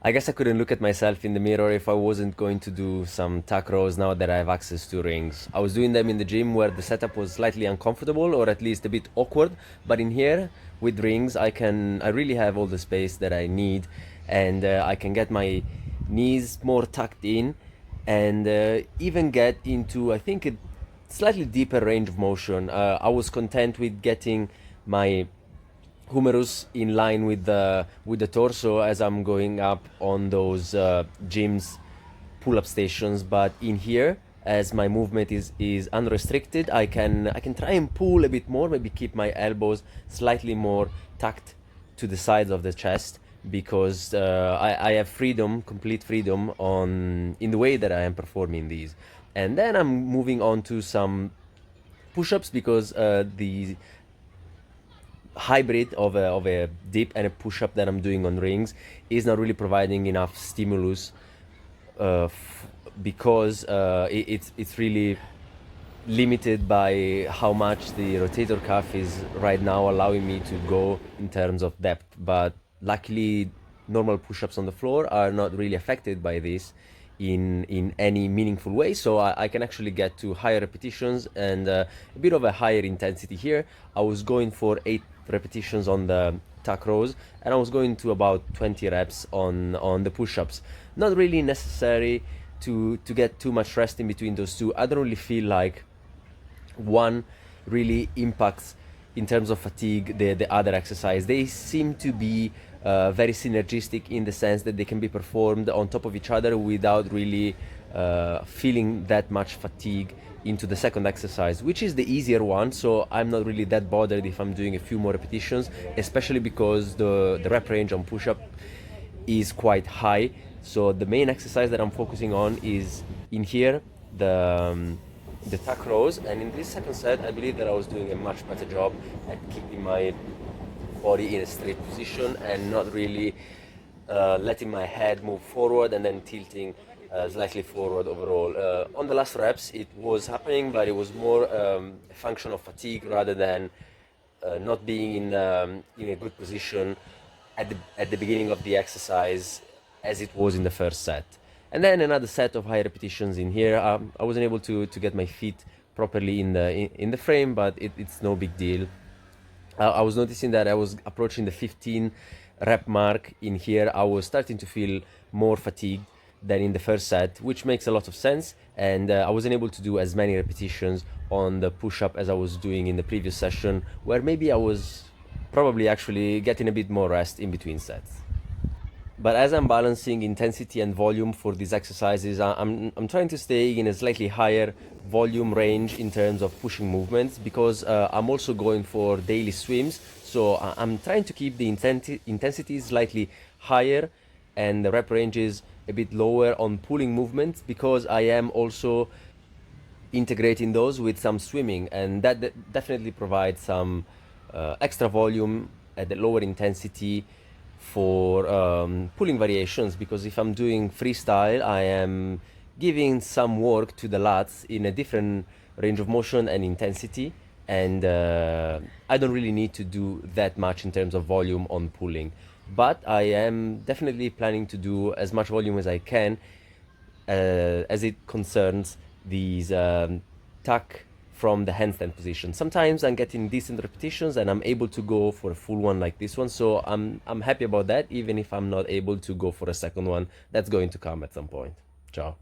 I guess I couldn't look at myself in the mirror if I wasn't going to do some tuck rows now that I have access to rings. I was doing them in the gym where the setup was slightly uncomfortable or at least a bit awkward, but in here with rings I really have all the space that I need, and I can get my knees more tucked in and even get into, I think, a slightly deeper range of motion. I was content with getting my humerus in line with the torso as I'm going up on those gyms pull-up stations. But in here, as my movement is unrestricted, I can try and pull a bit more, maybe keep my elbows slightly more tucked to the sides of the chest, because I have freedom, complete freedom on in the way that I am performing these. And then I'm moving on to some push-ups, because the hybrid of a dip and a push-up that I'm doing on rings is not really providing enough stimulus, because it's really limited by how much the rotator cuff is right now allowing me to go in terms of depth. But luckily, normal push-ups on the floor are not really affected by this in any meaningful way, so I can actually get to higher repetitions and a bit of a higher intensity here. I was going for 8 repetitions on the tuck rows, and I was going to about 20 reps on the push-ups. Not really necessary to get too much rest in between those two. I don't really feel like one really impacts in terms of fatigue the other exercise. They seem to be very synergistic in the sense that they can be performed on top of each other without really feeling that much fatigue into the second exercise, which is the easier one. So I'm not really that bothered if I'm doing a few more repetitions, especially because the rep range on push-up is quite high. So the main exercise that I'm focusing on is in here, the tuck rows. And in this second set, I believe that I was doing a much better job at keeping my body in a straight position and not really letting my head move forward and then tilting slightly forward overall. On the last reps, it was happening, but it was more a function of fatigue rather than not being in a good position at the beginning of the exercise as it was in the first set. And then another set of high repetitions in here. I wasn't able to get my feet properly in the frame, but it's no big deal. I was noticing that I was approaching the 15 rep mark in here. I was starting to feel more fatigued than in the first set, which makes a lot of sense. And I wasn't able to do as many repetitions on the push-up as I was doing in the previous session, where maybe I was probably actually getting a bit more rest in between sets. But as I'm balancing intensity and volume for these exercises, I'm trying to stay in a slightly higher volume range in terms of pushing movements, because I'm also going for daily swims. So I'm trying to keep the intensity slightly higher and the rep ranges a bit lower on pulling movements, because I am also integrating those with some swimming, and that definitely provides some extra volume at the lower intensity for pulling variations. Because if I'm doing freestyle, I am giving some work to the lats in a different range of motion and intensity, and I don't really need to do that much in terms of volume on pulling. But I am definitely planning to do as much volume as I can as it concerns these tuck from the handstand position. Sometimes I'm getting decent repetitions and I'm able to go for a full one like this one. So I'm happy about that, even if I'm not able to go for a second one. That's going to come at some point. Ciao.